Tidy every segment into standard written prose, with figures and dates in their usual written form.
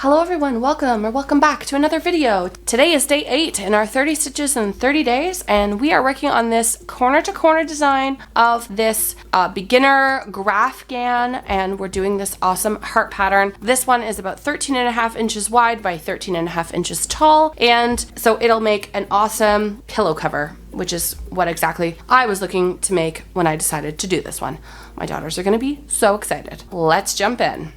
Hello everyone, welcome back to another video. Today is day 8 in our 30 stitches in 30 days, and we are working on this corner to corner design of this beginner Graphghan, and we're doing this awesome heart pattern. This one is about 13.5 inches wide by 13.5 inches tall, and so it'll make an awesome pillow cover, which is what exactly I was looking to make when I decided to do this one. My daughters are gonna be so excited. Let's jump in.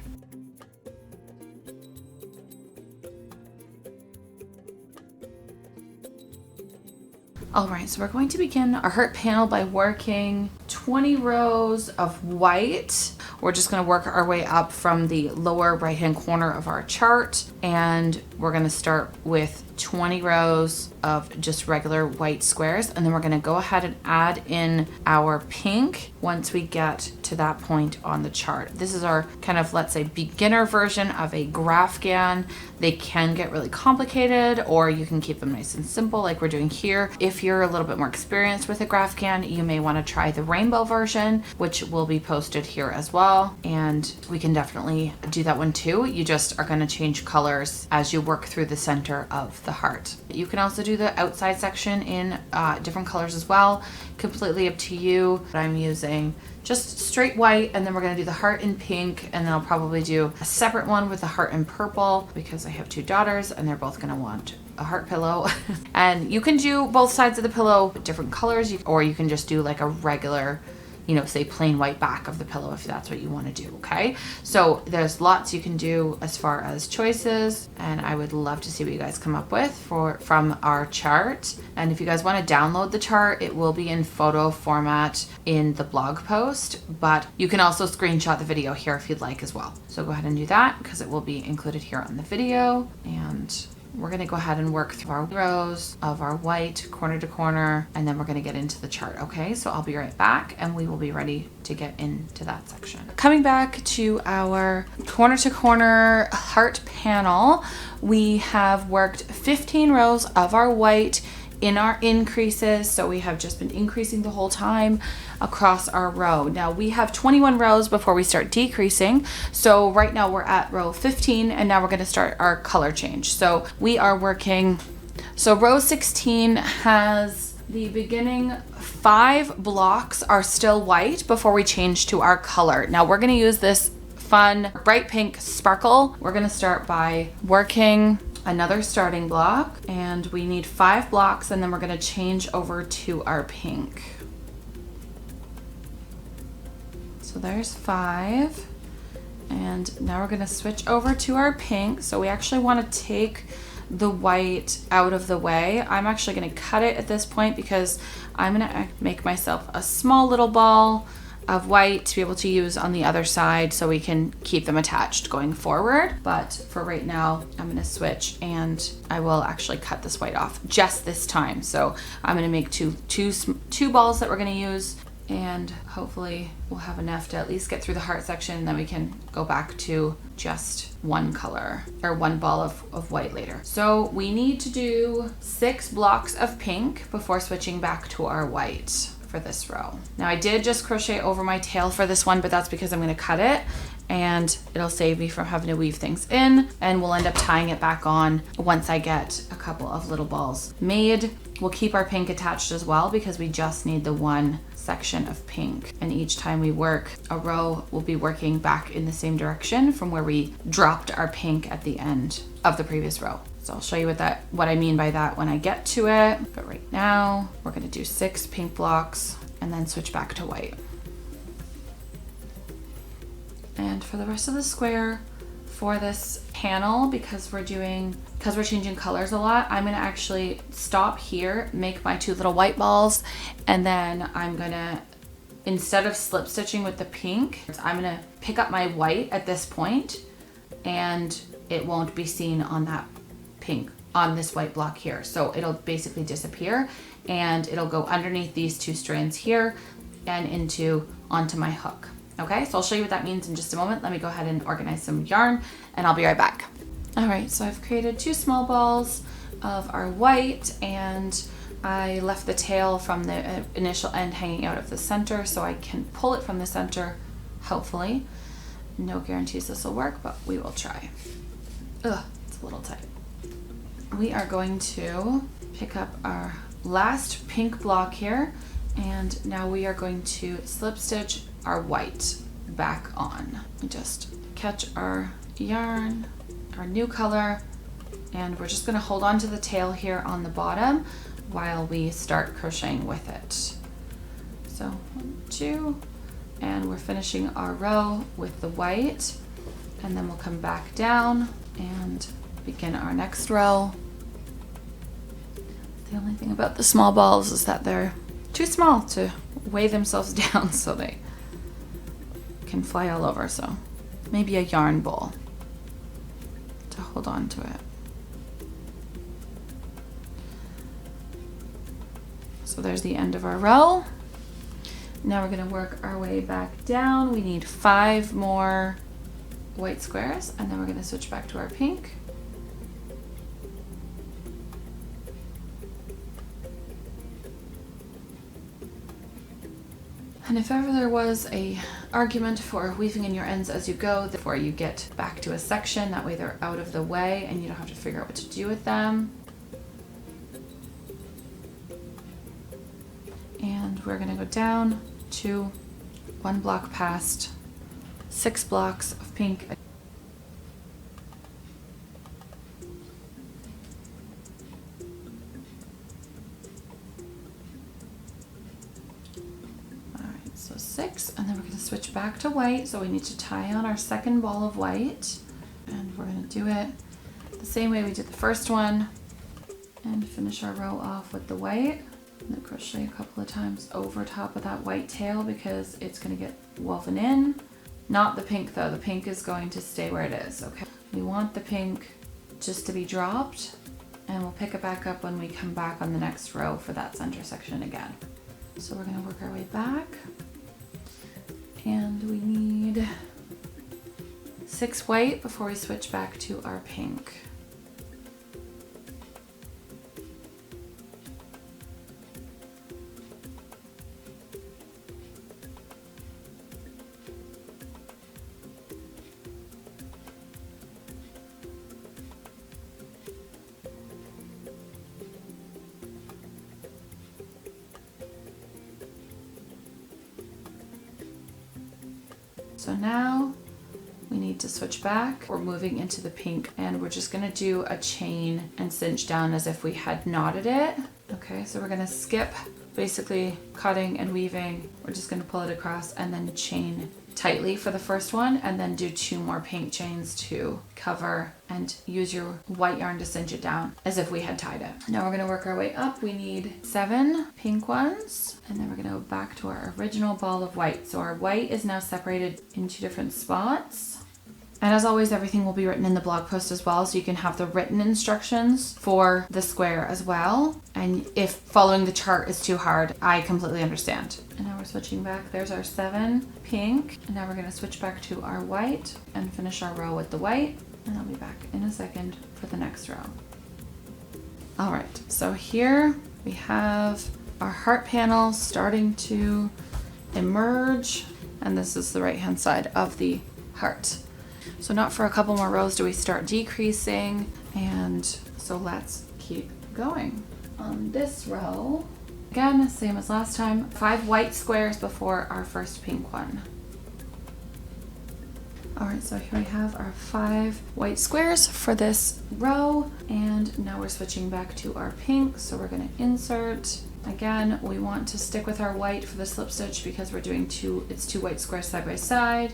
Alright, so we're going to begin our heart panel by working 20 rows of white. We're just going to work our way up from the lower right hand corner of our chart, and we're going to start with 20 rows of just regular white squares, and then we're going to go ahead and add in our pink once we get to that point on the chart. This is our kind of, let's say, beginner version of a Graphghan. They can get really complicated, or you can keep them nice and simple like we're doing here. If you're a little bit more experienced with a Graphghan, you may want to try the rainbow version, which will be posted here as well, and we can definitely do that one too. You just are going to change colors as you work through the center of the heart. You can also do the outside section in different colors as well, completely up to you. But I'm using just straight white, and then we're going to do the heart in pink, and then I'll probably do a separate one with the heart in purple because I have two daughters and they're both going to want a heart pillow. And you can do both sides of the pillow with different colors, or you can just do like a regular, you know, say plain white back of the pillow if that's what you want to do. Okay, so there's lots you can do as far as choices, and I would love to see what you guys come up with from our chart. And if you guys want to download the chart, it will be in photo format in the blog post, but you can also screenshot the video here if you'd like as well. So go ahead and do that because it will be included here on the video. And we're going to go ahead and work through our rows of our white corner to corner, and then we're going to get into the chart. Okay, so I'll be right back and we will be ready to get into that section. Coming back to our corner to corner heart panel, we have worked 15 rows of our white in our increases, so we have just been increasing the whole time across our row. Now we have 21 rows before we start decreasing, so right now we're at row 15, and now we're going to start our color change. So we are working, so row 16 has the beginning 5 blocks are still white before we change to our color. Now we're going to use this fun bright pink sparkle. We're going to start by working another starting block, and we need 5 blocks, and then we're going to change over to our pink. So there's 5, and now we're going to switch over to our pink. So we actually want to take the white out of the way. I'm actually going to cut it at this point because I'm going to make myself a small little ball of white to be able to use on the other side so we can keep them attached going forward. But for right now, I'm going to switch, and I will actually cut this white off just this time. So I'm going to make two balls that we're going to use, and hopefully we'll have enough to at least get through the heart section, and then we can go back to just one color or one ball of white later. So we need to do 6 blocks of pink before switching back to our white for this row. Now I did just crochet over my tail for this one, but that's because I'm going to cut it, and it'll save me from having to weave things in, and we'll end up tying it back on once I get a couple of little balls made. We'll keep our pink attached as well because we just need the one section of pink, and each time we work a row, we'll be working back in the same direction from where we dropped our pink at the end of the previous row. So I'll show you what I mean by that when I get to it. But right now, we're going to do 6 pink blocks and then switch back to white. And for the rest of the square, for this panel, because we're changing colors a lot, I'm going to actually stop here, make my 2 little white balls, and then I'm going to, instead of slip stitching with the pink, I'm going to pick up my white at this point, and it won't be seen on that pink on this white block here. So it'll basically disappear, and it'll go underneath these 2 strands here and onto my hook. Okay, so I'll show you what that means in just a moment. Let me go ahead and organize some yarn, and I'll be right back. All right, so I've created 2 small balls of our white, and I left the tail from the initial end hanging out of the center so I can pull it from the center, hopefully. No guarantees this will work, but we will try. Ugh, it's a little tight. We are going to pick up our last pink block here, and now we are going to slip stitch our white back on. We just catch our yarn, our new color, and we're just going to hold on to the tail here on the bottom while we start crocheting with it. So 1, 2, and we're finishing our row with the white, and then we'll come back down and begin our next row. The only thing about the small balls is that they're too small to weigh themselves down, so they can fly all over. So maybe a yarn ball to hold on to it. So there's the end of our row. Now we're going to work our way back down. We need 5 more white squares, and then we're going to switch back to our pink. And if ever there was a argument for weaving in your ends as you go before you get back to a section, that way they're out of the way and you don't have to figure out what to do with them. And we're going to go down to 1 block past 6 blocks of pink. So 6, and then we're going to switch back to white. So we need to tie on our second ball of white, and we're going to do it the same way we did the first one, and finish our row off with the white. And then crochet a couple of times over top of that white tail because it's going to get woven in. Not the pink though, the pink is going to stay where it is, okay? We want the pink just to be dropped, and we'll pick it back up when we come back on the next row for that center section again. So we're going to work our way back. And we need 6 white before we switch back to our pink. So now we need to switch back. We're moving into the pink, and we're just gonna do a chain and cinch down as if we had knotted it. Okay, so we're gonna skip basically cutting and weaving. We're just gonna pull it across and then chain tightly for the first one, and then do 2 more pink chains to cover, and use your white yarn to cinch it down as if we had tied it. Now we're gonna work our way up. We need 7 pink ones, and then we're gonna go back to our original ball of white. So our white is now separated in 2 different spots. And as always, everything will be written in the blog post as well, so you can have the written instructions for the square as well. And if following the chart is too hard, I completely understand. And now we're switching back. There's our 7 pink. And now we're gonna switch back to our white and finish our row with the white. And I'll be back in a second for the next row. All right, so here we have our heart panel starting to emerge. And this is the right-hand side of the heart. So not for a couple more rows do we start decreasing, and so let's keep going. On this row, again, same as last time, 5 white squares before our first pink one. All right, so here we have our 5 white squares for this row, and now we're switching back to our pink, so we're gonna insert. Again, we want to stick with our white for the slip stitch because we're doing 2 white squares side by side.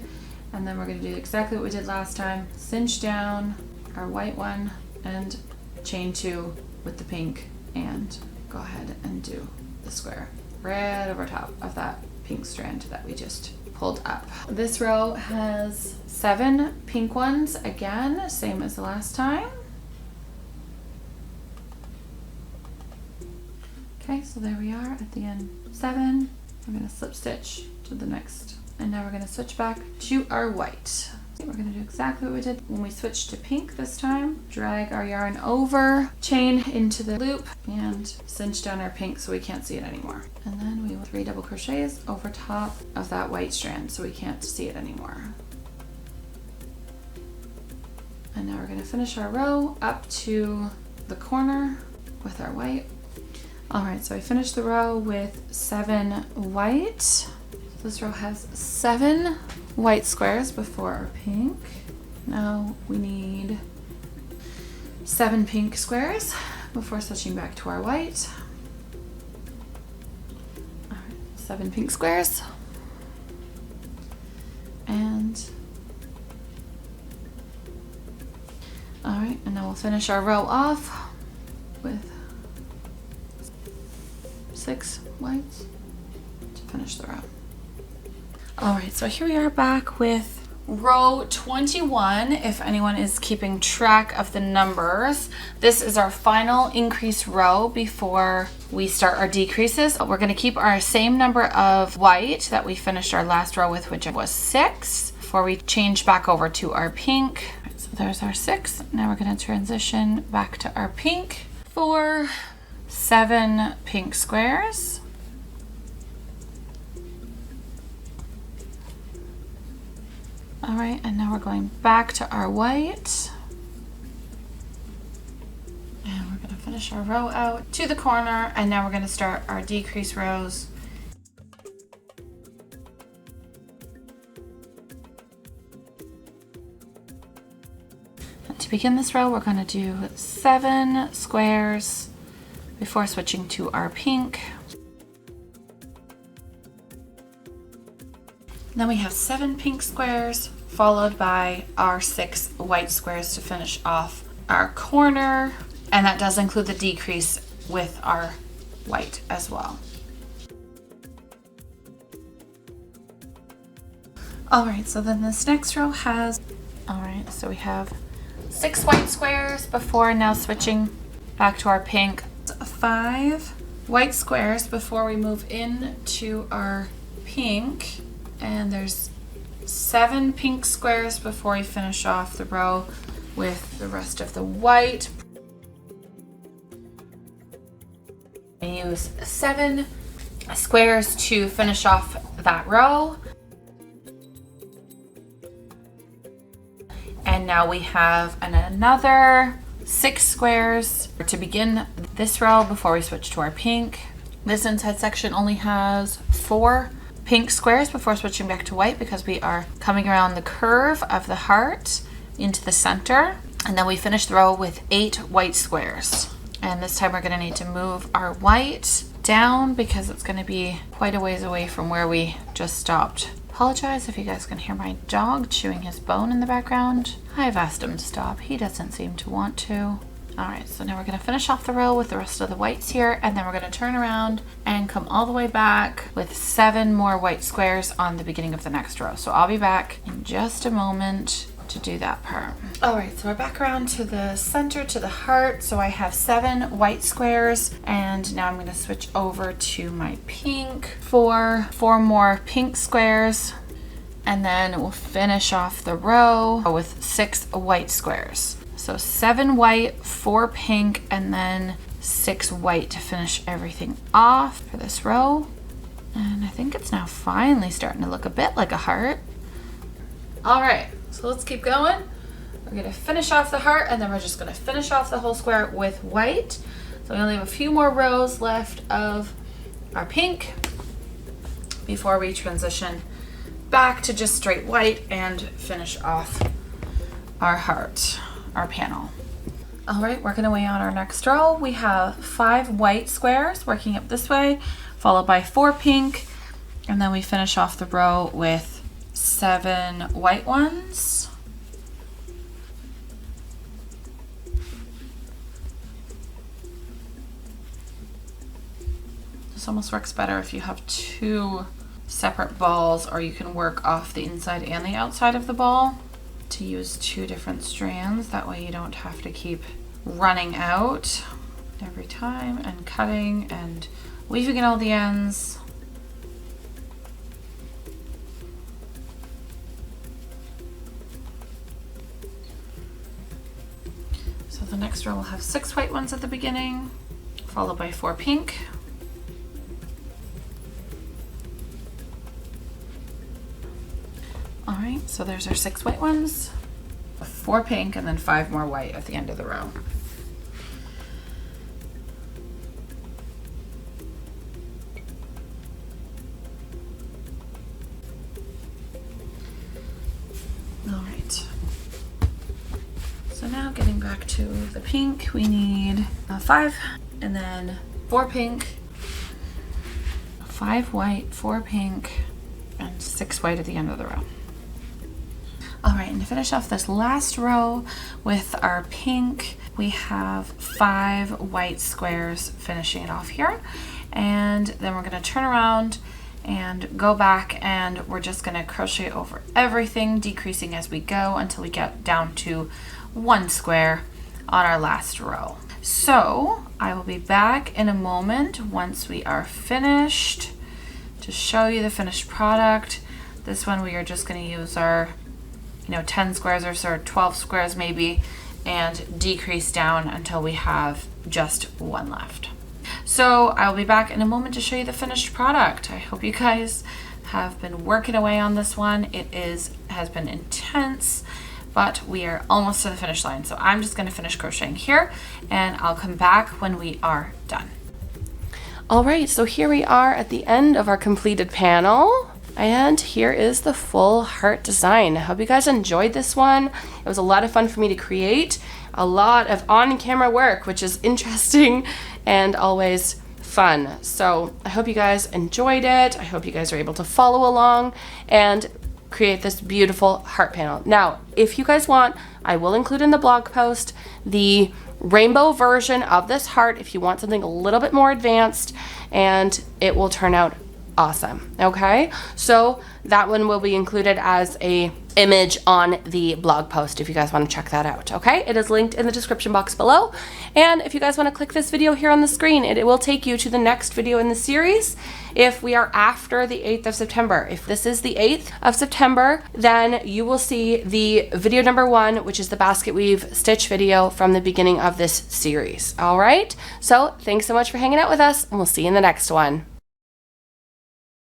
And then we're going to do exactly what we did last time. Cinch down our white one and chain 2 with the pink, and go ahead and do the square right over top of that pink strand that we just pulled up. This row has 7 pink ones, again, same as the last time. Okay, so there we are at the end. 7. We're going to slip stitch to the next. And now we're going to switch back to our white. We're going to do exactly what we did when we switched to pink this time. Drag our yarn over, chain into the loop, and cinch down our pink so we can't see it anymore. And then we will 3 double crochets over top of that white strand so we can't see it anymore. And now we're going to finish our row up to the corner with our white. All right, so I finished the row with 7 white. This row has 7 white squares before our pink. Now we need 7 pink squares before switching back to our white. All right, 7 pink squares. And all right, and then we'll finish our row off with 6 whites to finish the row. All right, so here we are back with row 21. If anyone is keeping track of the numbers, this is our final increase row before we start our decreases. We're going to keep our same number of white that we finished our last row with, which was 6, before we change back over to our pink. So there's our 6. Now we're going to transition back to our pink for 7 pink squares. All right, and now we're going back to our white. And we're going to finish our row out to the corner, and now we're going to start our decrease rows. And to begin this row, we're going to do 7 squares before switching to our pink. Then we have 7 pink squares, followed by our 6 white squares to finish off our corner. And that does include the decrease with our white as well. All right, so then this next row has, all right, so we have 6 white squares before now switching back to our pink. 5 white squares before we move into our pink. And there's 7 pink squares before we finish off the row with the rest of the white. We use 7 squares to finish off that row. And now we have another 6 squares to begin this row before we switch to our pink. This inside section only has 4 pink squares before switching back to white because we are coming around the curve of the heart into the center. And then we finish the row with 8 white squares. And this time we're going to need to move our white down because it's going to be quite a ways away from where we just stopped. Apologize if you guys can hear my dog chewing his bone in the background. I've asked him to stop. He doesn't seem to want to. All right, so now we're going to finish off the row with the rest of the whites here, and then we're going to turn around and come all the way back with 7 more white squares on the beginning of the next row. So I'll be back in just a moment to do that part. All right, so we're back around to the center, to the heart. So I have 7 white squares, and now I'm going to switch over to my pink for 4 more pink squares, and then we'll finish off the row with 6 white squares. So 7 white, 4 pink, and then 6 white to finish everything off for this row. And I think it's now finally starting to look a bit like a heart. All right, so let's keep going. We're gonna finish off the heart, and then we're just gonna finish off the whole square with white. So we only have a few more rows left of our pink before we transition back to just straight white and finish off our heart, our panel. All right, working away on our next row, we have 5 white squares working up this way, followed by 4 pink, and then we finish off the row with 7 white ones. This almost works better if you have 2 separate balls, or you can work off the inside and the outside of the ball to use 2 different strands. That way you don't have to keep running out every time and cutting and weaving in all the ends. So the next row will have 6 white ones at the beginning, followed by 4 pink. All right, so there's our 6 white ones, 4 pink and then 5 more white at the end of the row. All right. So now getting back to the pink, we need 5 and then 4 pink, 5 white, 4 pink, and 6 white at the end of the row. All right, and to finish off this last row with our pink, we have 5 white squares finishing it off here. And then we're gonna turn around and go back, and we're just gonna crochet over everything, decreasing as we go until we get down to 1 square on our last row. So I will be back in a moment once we are finished to show you the finished product. This one we are just going to use our 10 squares or so, or 12 squares maybe, and decrease down until we have just 1 left. So I will be back in a moment to show you the finished product. I hope you guys have been working away on this one. It has been intense, but we are almost to the finish line. So I'm just going to finish crocheting here, and I'll come back when we are done. All right, so here we are at the end of our completed panel, and here is the full heart design. I hope you guys enjoyed this one. It was a lot of fun for me to create, a lot of on-camera work, which is interesting and always fun. So I hope you guys enjoyed it. I hope you guys are able to follow along and create this beautiful heart panel. Now, if you guys want, I will include in the blog post the rainbow version of this heart if you want something a little bit more advanced, and it will turn out awesome. Okay, so that one will be included as a image on the blog post if you guys want to check that out. Okay, it is linked in the description box below, and if you guys want to click this video here on the screen, it will take you to the next video in the series if we are after the 8th of September. If this is the 8th of September, then you will see the video number 1, which is the basket weave stitch video from the beginning of this series. All right, so thanks so much for hanging out with us, and we'll see you in the next one.